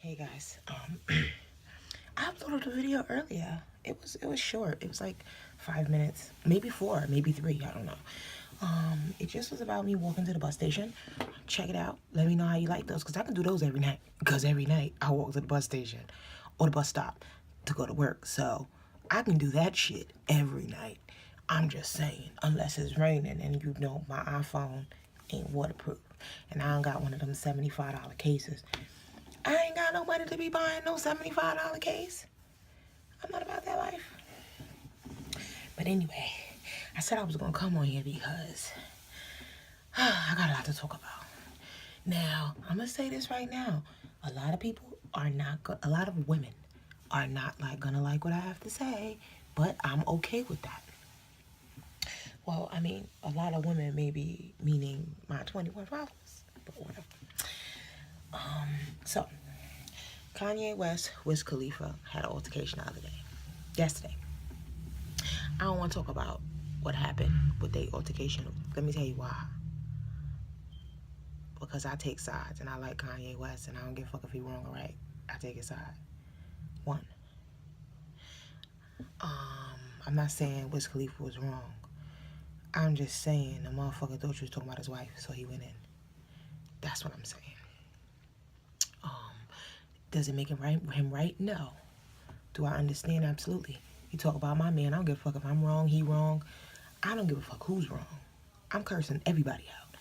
Hey guys, I uploaded a video earlier. It was short. It was like 5 minutes, maybe four, maybe three. I don't know. It just was about me walking to the bus station. Check it out. Let me know how you like those, cause I can do those every night. Cause every night I walk to the bus station or the bus stop to go to work. So I can do that shit every night. I'm just saying, unless it's raining and you know my iPhone ain't waterproof, and I don't got one of them $75 cases. I ain't got no money to be buying no $75 case. I'm not about that life. But anyway, I said I was gonna come on here because I got a lot to talk about. Now, I'm gonna say this right now. A lot of people are not, a lot of women are not gonna like what I have to say, but I'm okay with that. Well, I mean, a lot of women may be meaning my 21 followers, but whatever. So, Kanye West, Wiz Khalifa had an altercation the other day, yesterday. I don't want to talk about what happened with their altercation. Let me tell you why. Because I take sides, and I like Kanye West, and I don't give a fuck if he wrong or right. I take his side. One, I'm not saying Wiz Khalifa was wrong. I'm just saying the motherfucker thought you was talking about his wife, so he went in. That's what I'm saying. Does it make him right? No. Do I understand? Absolutely. You talk about my man, I don't give a fuck if I'm wrong, he wrong. I don't give a fuck who's wrong. I'm cursing everybody out.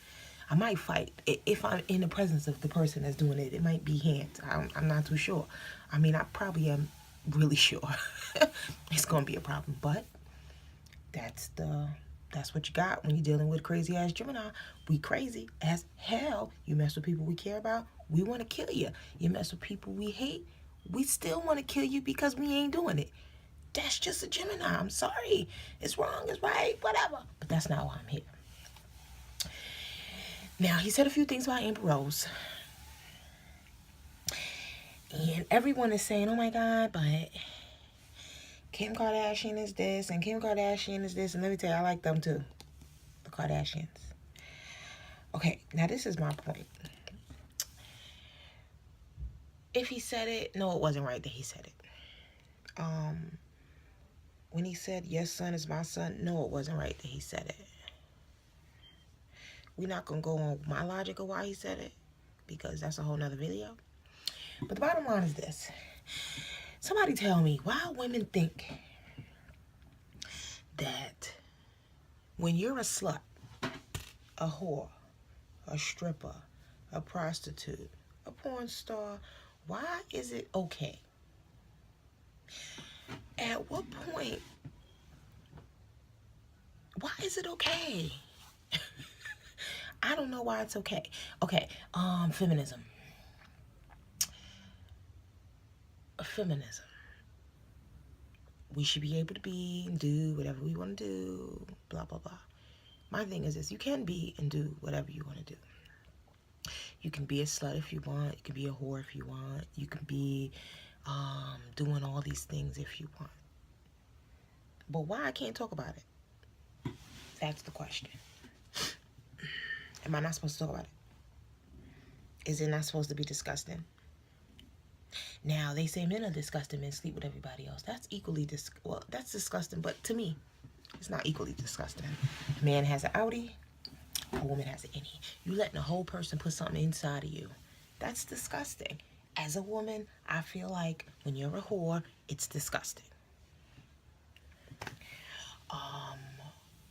I might fight if I'm in the presence of the person that's doing it. It might be hands. I'm not too sure. I mean, I probably am really sure it's gonna be a problem, but that's what you got when you're dealing with crazy ass Gemini. We crazy as hell. You mess with people we care about, we want to kill you. You mess with people we hate, we still want to kill you because we ain't doing it. That's just a Gemini. I'm sorry. It's wrong, it's right, whatever. But that's not why I'm here. Now, he said a few things about Amber Rose. And everyone is saying, oh my God, but Kim Kardashian is this and Kim Kardashian is this. And let me tell you, I like them too. The Kardashians. Okay, now this is my point. If he said it, no, it wasn't right that he said it. When he said, yes, son is my son, no, it wasn't right that he said it. We're not going to go on my logic of why he said it, because that's a whole nother video. But the bottom line is this. Somebody tell me why women think that when you're a slut, a whore, a stripper, a prostitute, a porn star, why is it okay? At what point? Why is it okay? I don't know why it's okay. Okay, feminism. Feminism. We should be able to be and do whatever we want to do, blah, blah, blah. My thing is this, you can be and do whatever you want to do. You can be a slut if you want. You can be a whore if you want. You can be doing all these things if you want. But why I can't talk about it? That's the question. Am I not supposed to talk about it? Is it not supposed to be disgusting? Now, they say men are disgusting, men sleep with everybody else. That's equally, that's disgusting, but to me, it's not equally disgusting. A man has an outie, a woman has an innie. You letting a whole person put something inside of you. That's disgusting. As a woman, I feel like when you're a whore, it's disgusting.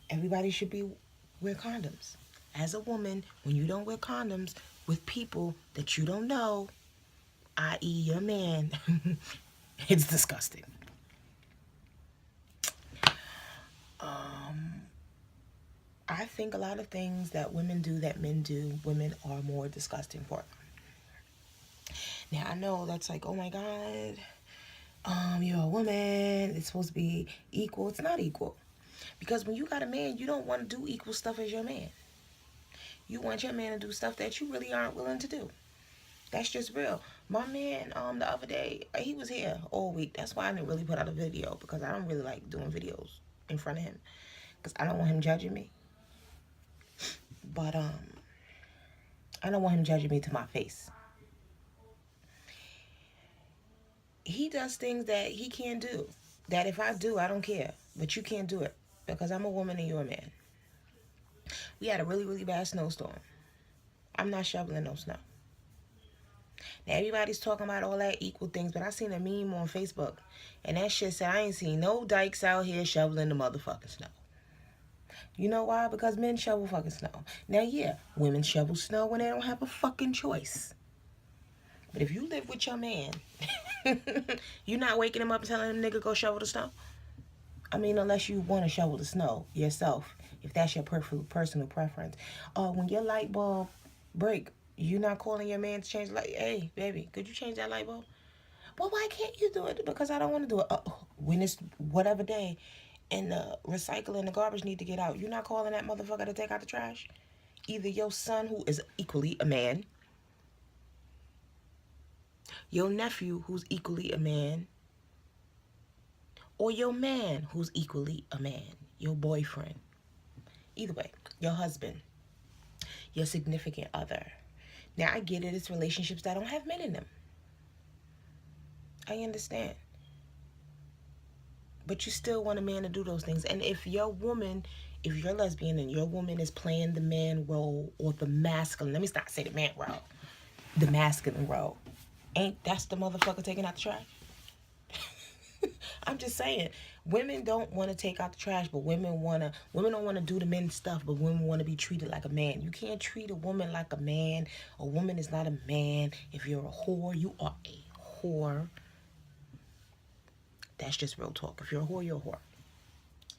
Everybody should wear condoms. As a woman, when you don't wear condoms with people that you don't know, i.e. your man, it's disgusting. I think a lot of things that women do that men do, women are more disgusting for them. Now, I know that's like, oh my God, you're a woman, it's supposed to be equal. It's not equal. Because when you got a man, you don't want to do equal stuff as your man. You want your man to do stuff that you really aren't willing to do. That's just real. My man, the other day, he was here all week. That's why I didn't really put out a video, because I don't really like doing videos in front of him, because I don't want him judging me. But I don't want him judging me to my face. he does things that he can't do. That if I do, I don't care. But you can't do it because I'm a woman and you're a man. We had a really, really bad snowstorm. I'm not shoveling no snow. Now everybody's talking about all that equal things, but I seen a meme on Facebook, and that shit said I ain't seen no dykes out here shoveling the motherfucking snow. You know why? Because men shovel fucking snow. Now, yeah, women shovel snow when they don't have a fucking choice. But if you live with your man, you're not waking him up and telling him, nigga, go shovel the snow. I mean, unless you want to shovel the snow yourself, if that's your personal preference. When your light bulb break, you not calling your man to change the light. Hey, baby, could you change that light bulb? Well, why can't you do it? Because I don't want to do it. When it's whatever day and the recycle and the garbage need to get out, you're not calling that motherfucker to take out the trash? Either your son, who is equally a man, your nephew, who's equally a man, or your man, who's equally a man, your boyfriend. Either way, your husband, your significant other. Now, I get it. It's relationships that don't have men in them. I understand. But you still want a man to do those things. And if you're lesbian and your woman is playing the man role or the masculine, let me not say the man role, the masculine role, ain't that's the motherfucker taking out the trash? I'm just saying, women don't want to take out the trash, but women don't want to do the men's stuff, but women want to be treated like a man. You can't treat a woman like a man. A woman is not a man. If you're a whore, you are a whore. That's just real talk. If you're a whore, you're a whore.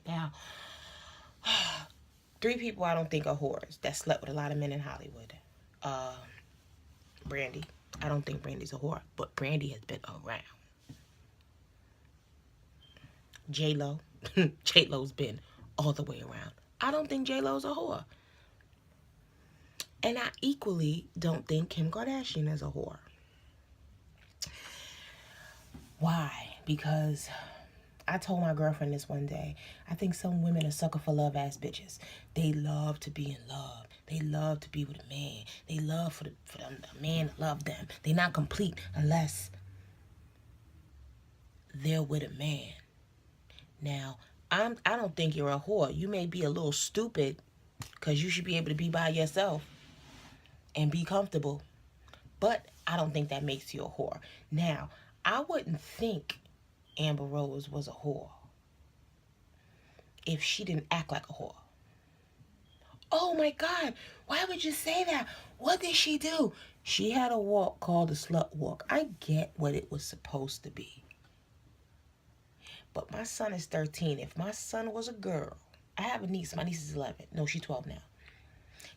Now, 3 people I don't think are whores that slept with a lot of men in Hollywood. Brandy. I don't think Brandy's a whore, but Brandy has been around. J-Lo. J-Lo's been all the way around. I don't think J-Lo's a whore. And I equally don't think Kim Kardashian is a whore. Why? Because I told my girlfriend this one day. I think some women are sucker for love ass bitches. They love to be in love. They love to be with a man. They love for the man to love them. They're not complete unless they're with a man. Now, I don't think you're a whore. You may be a little stupid because you should be able to be by yourself and be comfortable. But I don't think that makes you a whore. Now, I wouldn't think Amber Rose was a whore if she didn't act like a whore. Oh my God, why would you say that? What did she do? She had a walk called the slut walk. I get what it was supposed to be. But my son is 13. If my son was a girl, I have a niece. My niece is 11. No, she's 12 now.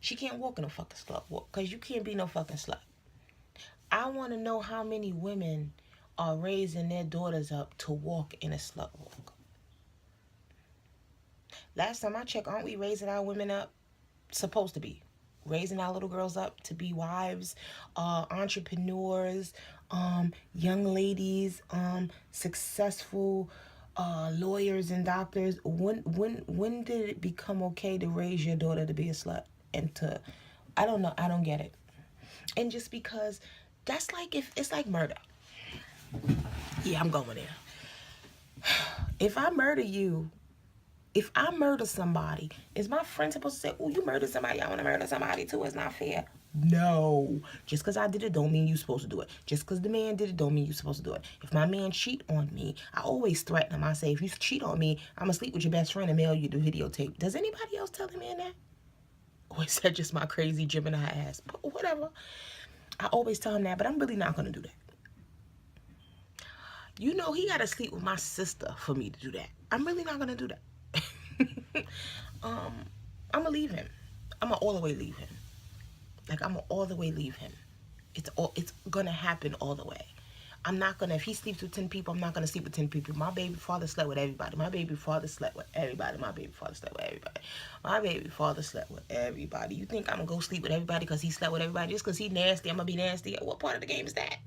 She can't walk in a fucking slut walk because you can't be no fucking slut. I want to know how many women are raising their daughters up to walk in a slut walk. Last time I checked, aren't we raising our women up? Supposed to be. Raising our little girls up to be wives, entrepreneurs, young ladies, successful lawyers and doctors. When did it become okay to raise your daughter to be a slut and to, I don't know, I don't get it. And just because that's like, if it's like murder. Yeah, I'm going there. If I murder you, if I murder somebody, is my friend supposed to say, oh, you murdered somebody, I want to murder somebody too? It's not fair. No. Just because I did it don't mean you're supposed to do it. Just because the man did it don't mean you're supposed to do it. If my man cheat on me, I always threaten him. I say, if you cheat on me, I'm going to sleep with your best friend and mail you the videotape. Does anybody else tell the man that? Or is that just my crazy Gemini ass? But whatever. I always tell him that, but I'm really not going to do that. You know, he got to sleep with my sister for me to do that. I'm really not going to do that. I'm going to leave him. I'm going to all the way leave him. Like, I'm going to all the way leave him. It's going to happen all the way. I'm not going to, if he sleeps with 10 people, I'm not going to sleep with 10 people. My baby father slept with everybody. My baby father slept with everybody. My baby father slept with everybody. My baby father slept with everybody. You think I'm going to go sleep with everybody because he slept with everybody? Just because he nasty, I'm going to be nasty? What part of the game is that?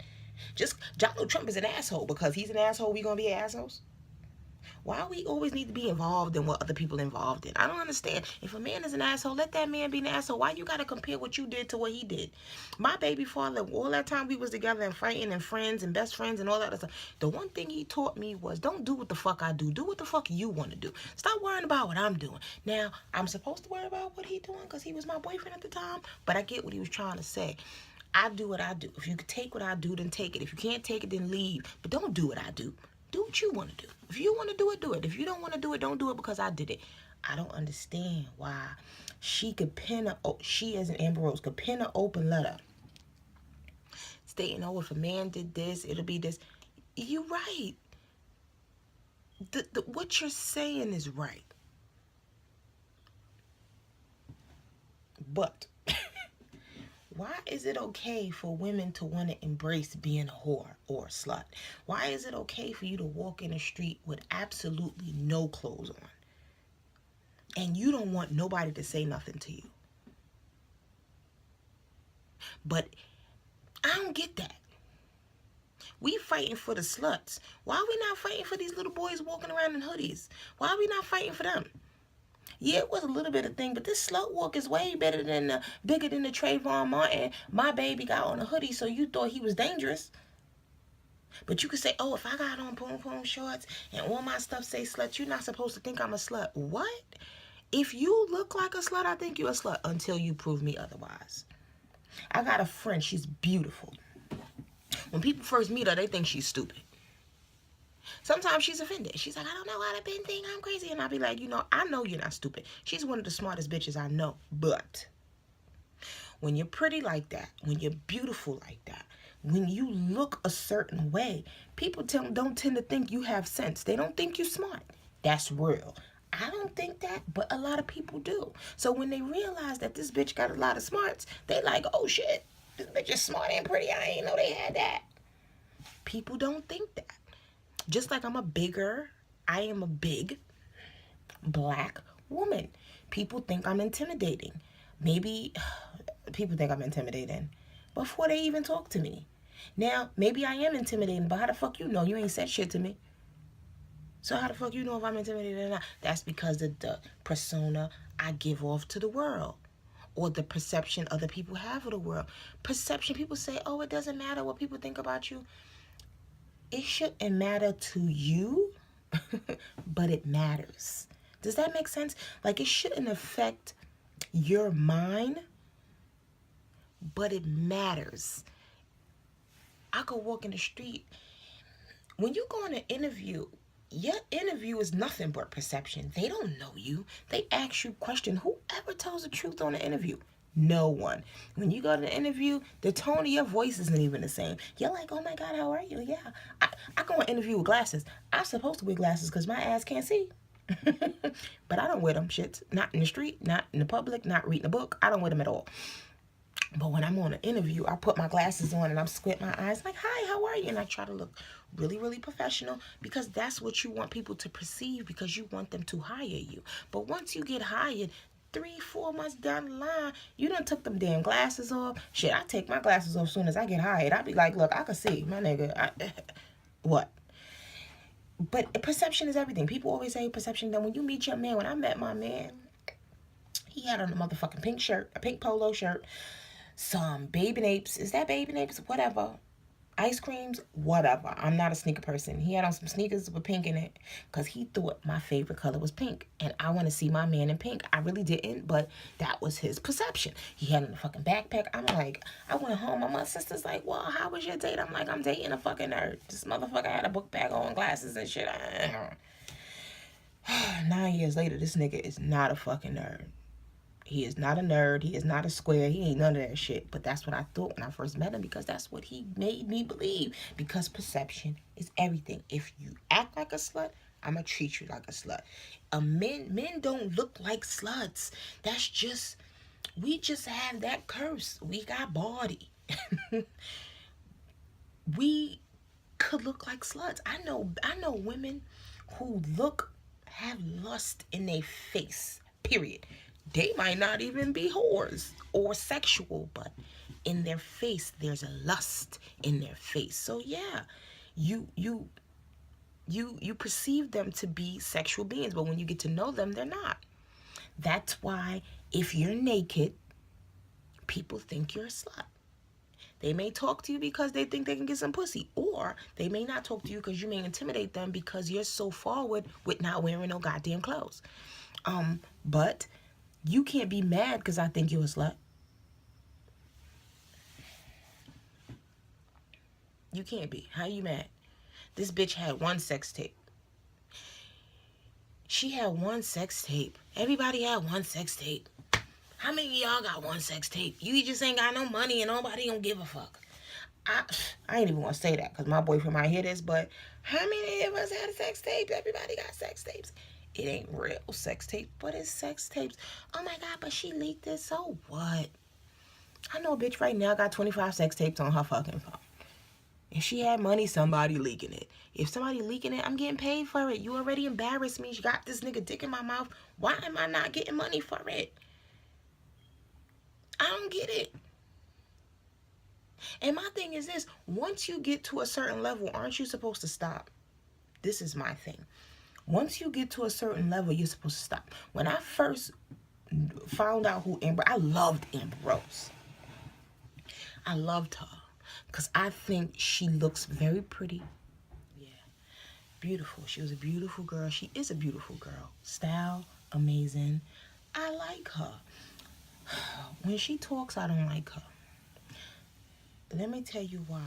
Just, Donald Trump is an asshole. Because he's an asshole, we going to be assholes? Why we always need to be involved in what other people involved in? I don't understand. If a man is an asshole, let that man be an asshole. Why you gotta compare what you did to what he did? My baby father, all that time we was together and fighting and friends and best friends and all that other stuff, the one thing he taught me was don't do what the fuck I do. Do what the fuck you want to do. Stop worrying about what I'm doing. Now, I'm supposed to worry about what he doing because he was my boyfriend at the time, but I get what he was trying to say. I do what I do. If you can take what I do, then take it. If you can't take it, then leave. But don't do what I do. Do what you want to do. If you want to do it, do it. If you don't want to do it, don't do it because I did it. I don't understand why she could she as an Amber Rose could pen an open letter stating, oh, if a man did this, it'll be this. You're right. What you're saying is right. But why is it okay for women to want to embrace being a whore or a slut? Why is it okay for you to walk in the street with absolutely no clothes on? And you don't want nobody to say nothing to you. But I don't get that. We fighting for the sluts. Why are we not fighting for these little boys walking around in hoodies? Why are we not fighting for them? Yeah, it was a little bit of thing, but this slut walk is way bigger than the Trayvon Martin. My baby got on a hoodie, so you thought he was dangerous. But you could say, oh, if I got on poom poom shorts and all my stuff say slut, you're not supposed to think I'm a slut. What? If you look like a slut, I think you're a slut until you prove me otherwise. I got a friend, she's beautiful. When people first meet her, they think she's stupid. Sometimes she's offended. She's like, I don't know why the Ben think I'm crazy. And I'll be like, I know you're not stupid. She's one of the smartest bitches I know. But when you're pretty like that, when you're beautiful like that, when you look a certain way, people don't tend to think you have sense. They don't think you're smart. That's real. I don't think that, but a lot of people do. So when they realize that this bitch got a lot of smarts, they like, oh shit, this bitch is smart and pretty. I ain't know they had that. People don't think that. Just like I am a big black woman. People think I'm intimidating. Maybe people think I'm intimidating before they even talk to me. Now, maybe I am intimidating, but how the fuck you know? You ain't said shit to me. So how the fuck you know if I'm intimidated or not? That's because of the persona I give off to the world, or the perception other people have of the world. Perception, people say, oh, it doesn't matter what people think about you. It shouldn't matter to you, but it matters. Does that make sense? Like, it shouldn't affect your mind, but it matters. I could walk in the street. When you go on an interview, your interview is nothing but perception. They don't know you. They ask you questions. Whoever tells the truth on the interview? No one. When you go to the interview, the tone of your voice isn't even the same. You're like, oh my God, how are you? Yeah. I go on an interview with glasses. I'm supposed to wear glasses because my ass can't see. But I don't wear them shits. Not in the street, not in the public, not reading a book. I don't wear them at all. But when I'm on an interview, I put my glasses on and I'm squint my eyes like, hi, how are you? And I try to look really, really professional because that's what you want people to perceive, because you want them to hire you. But once you get hired, 3-4 months down the line, you done took them damn glasses off. Shit, I take my glasses off as soon as I get hired. I be like, look, I can see, my nigga. What? But perception is everything. People always say perception. That when you meet your man, when I met my man, he had on a motherfucking pink shirt, a pink polo shirt, some Baby Napes. Is that Baby Napes? Whatever. Ice creams, whatever. I'm not a sneaker person. He had on some sneakers with pink in it because he thought my favorite color was pink. And I want to see my man in pink. I really didn't, but that was his perception. He had on a fucking backpack. I'm like, I went home. My sister's like, well, how was your date? I'm like, I'm dating a fucking nerd. This motherfucker had a book bag on, glasses and shit. 9 years later, this nigga is not a fucking nerd. He is not a nerd. He is not a square. He ain't none of that shit. But that's what I thought when I first met him, because that's what he made me believe. Because perception is everything. If you act like a slut, I'm going to treat you like a slut. Men don't look like sluts. That's just, we just have that curse. We got body. We could look like sluts. I know women who have lust in their face, period. They might not even be whores or sexual, but in their face, there's a lust in their face. So yeah, you You perceive them to be sexual beings, but when you get to know them, they're not. That's why if you're naked, people think you're a slut. They may talk to you because they think they can get some pussy, or they may not talk to you because you may intimidate them because you're so forward with not wearing no goddamn clothes. But you can't be mad because I think you're a slut. You can't be. How you mad? This bitch had one sex tape. She had one sex tape. Everybody had one sex tape. How many of y'all got one sex tape? You just ain't got no money and nobody don't give a fuck. I ain't even want to say that because my boyfriend might hear this, but how many of us had a sex tape? Everybody got sex tapes. It ain't real sex tape, but it's sex tapes. Oh my God, but she leaked it, so what? I know a bitch right now got 25 sex tapes on her fucking phone. If she had money, somebody leaking it. If somebody leaking it, I'm getting paid for it. You already embarrassed me. She got this nigga dick in my mouth. Why am I not getting money for it? I don't get it. And my thing is this, once you get to a certain level, aren't you supposed to stop? This is my thing. Once you get to a certain level, you're supposed to stop. When I first found out who I loved Amber Rose. I loved her because I think she looks very pretty. Yeah, beautiful. She was a beautiful girl. She is a beautiful girl. Style, amazing. I like her. When she talks, I don't like her. Let me tell you why.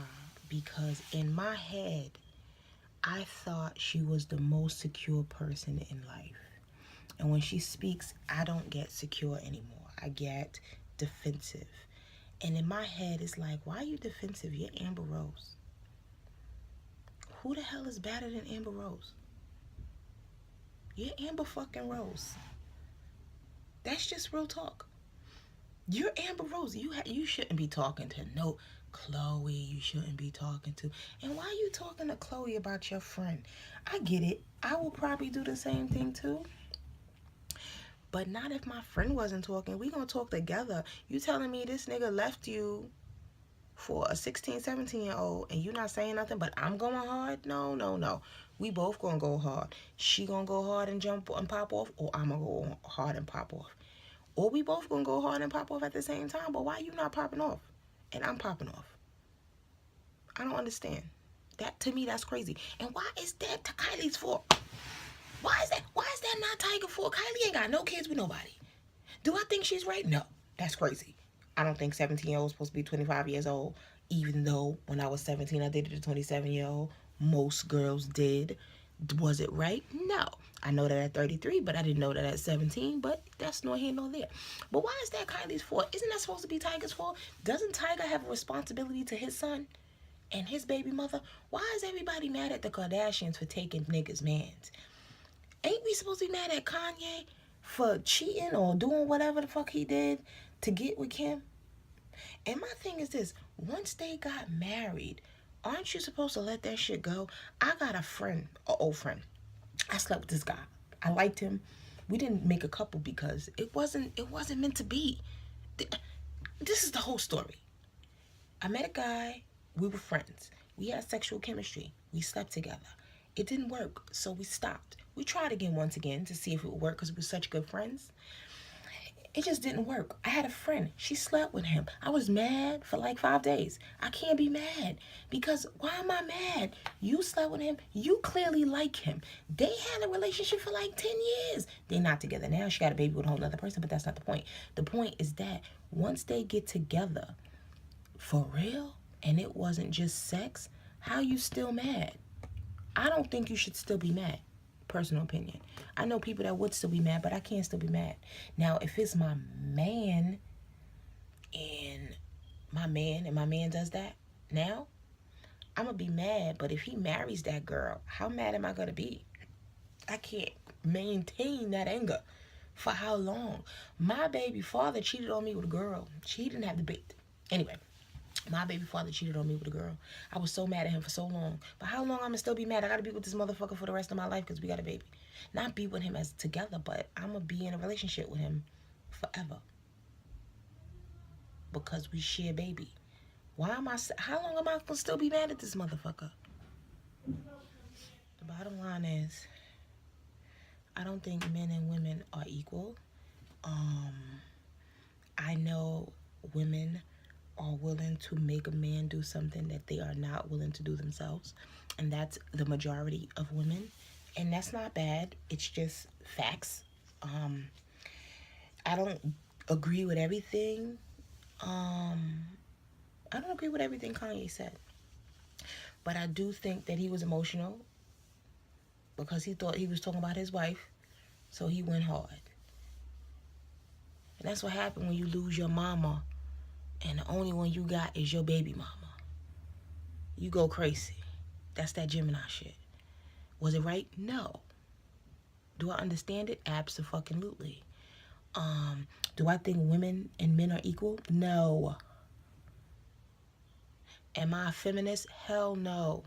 Because in my head, I thought she was the most secure person in life. And when she speaks, I don't get secure anymore. I get defensive. And in my head, it's like, why are you defensive? You're Amber Rose. Who the hell is better than Amber Rose? You're Amber fucking Rose. That's just real talk. You're Amber Rose. You shouldn't be talking to no Chloe. You shouldn't be talking to. And why are you talking to Chloe about your friend? I get it. I will probably do the same thing too. But not if my friend wasn't talking. We gonna talk together. You telling me this nigga left you for a 16, 17-year-old and you not saying nothing, but I'm going hard? No, no, no. We both gonna go hard. She gonna go hard and jump and pop off, or I'm gonna go hard and pop off. Or we both gonna go hard and pop off at the same time, but why you not popping off? And I'm popping off. I don't understand. That, to me, that's crazy. And why is that Kylie's fault? Why is that not Tyga's fault? Kylie ain't got no kids with nobody. Do I think she's right? No. That's crazy. I don't think 17-year-old supposed to be 25 years old, even though when I was 17, I dated a 27-year-old. Most girls did. Was it right? No. I know that at 33, but I didn't know that at 17, but that's no here nor there. But why is that Kylie's fault? Isn't that supposed to be Tyga's fault? Doesn't Tyga have a responsibility to his son and his baby mother? Why is everybody mad at the Kardashians for taking niggas' mans? Ain't we supposed to be mad at Kanye for cheating or doing whatever the fuck he did to get with Kim? And my thing is this, once they got married, aren't you supposed to let that shit go? I got a friend, an old friend. I slept with this guy. I liked him. We didn't make a couple because it wasn't meant to be. This is the whole story. I met a guy. We were friends. We had sexual chemistry. We slept together. It didn't work, so we stopped. We tried again once again to see if it would work because we were such good friends. It just didn't work. I had a friend. She slept with him. I was mad for like 5 days. I can't be mad because why am I mad? You slept with him. You clearly like him. They had a relationship for like 10 years. They're not together now. She got a baby with a whole other person, but that's not the point. The point is that once they get together for real and it wasn't just sex, how you still mad? I don't think you should still be mad. Personal opinion. I know people that would still be mad, but I can't still be mad. Now, if it's my man and my man does that now, I'm going to be mad. But if he marries that girl, how mad am I going to be? I can't maintain that anger. For how long? My baby father cheated on me with a girl. She didn't have the baby. Anyway. My baby father cheated on me with a girl. I was so mad at him for so long. But how long I'm going to still be mad? I got to be with this motherfucker for the rest of my life because we got a baby. Not be with him as together, but I'm going to be in a relationship with him forever. Because we share a baby. How long am I going to still be mad at this motherfucker? The bottom line is, I don't think men and women are equal. I know women are willing to make a man do something that they are not willing to do themselves. And that's the majority of women. And that's not bad. It's just facts. Um, I don't agree with everything. I don't agree with everything Kanye said. But I do think that he was emotional because he thought he was talking about his wife. So he went hard. And that's what happened when you lose your mama and the only one you got is your baby mama. You go crazy. That's that Gemini shit. Was it right? No. Do I understand it? Absolutely. Do I think women and men are equal? No. Am I a feminist? Hell no.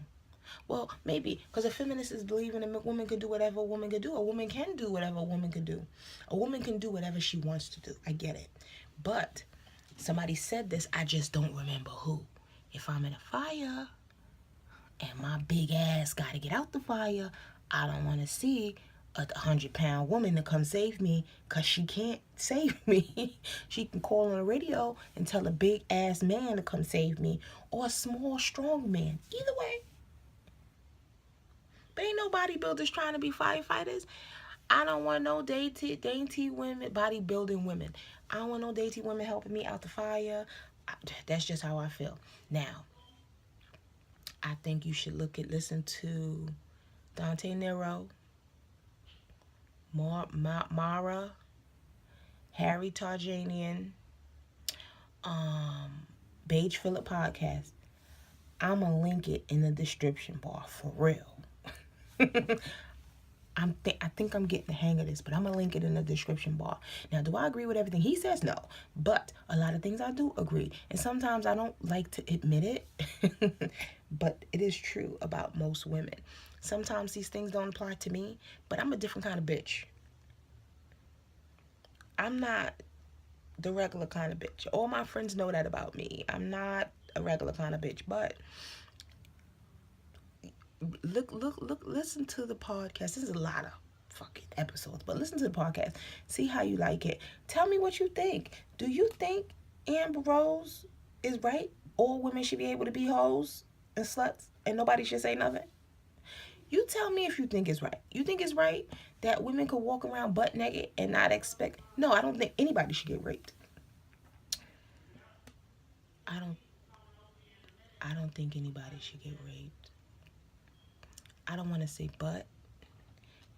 Well, maybe, because a feminist is believing a woman could do whatever a woman could do. A woman can do whatever a woman could do. A woman can do whatever she wants to do. I get it. But somebody said this, I just don't remember who. If I'm in a fire and my big ass got to get out the fire, I don't want to see a 100-pound woman to come save me, because she can't save me. She can call on the radio and tell a big ass man to come save me, or a small strong man. Either way. But ain't no bodybuilders trying to be firefighters. I don't want no dainty women, bodybuilding women. I don't want no dainty women helping me out the fire. That's just how I feel. Now, I think you should listen to Dante Nero, Mara, Harry Tarjanian, Beige Phillip podcast. I'm going to link it in the description bar for real. I think I'm getting the hang of this, but I'm going to link it in the description bar. Now, do I agree with everything he says? No. But a lot of things I do agree. And sometimes I don't like to admit it, but it is true about most women. Sometimes these things don't apply to me, but I'm a different kind of bitch. I'm not the regular kind of bitch. All my friends know that about me. I'm not a regular kind of bitch, but listen to the podcast. This is a lot of fucking episodes, but listen to the podcast. See how you like it. Tell me what you think. Do you think Amber Rose is right? All women should be able to be hoes and sluts and nobody should say nothing? You tell me if you think it's right. You think it's right that women could walk around butt naked and not expect... No, I don't think anybody should get raped. I don't think anybody should get raped. I don't want to say but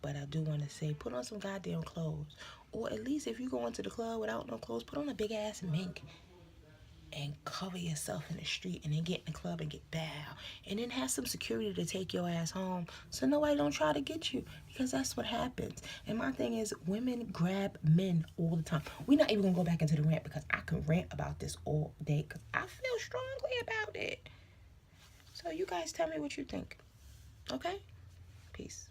I do want to say put on some goddamn clothes. Or at least if you go into the club without no clothes, put on a big ass mink and cover yourself in the street, and then get in the club and get down, and then have some security to take your ass home so nobody don't try to get you, because that's what happens. And my thing is, women grab men all the time. We're not even gonna go back into the rant, because I can rant about this all day because I feel strongly about it. So you guys tell me what you think. Okay? Peace.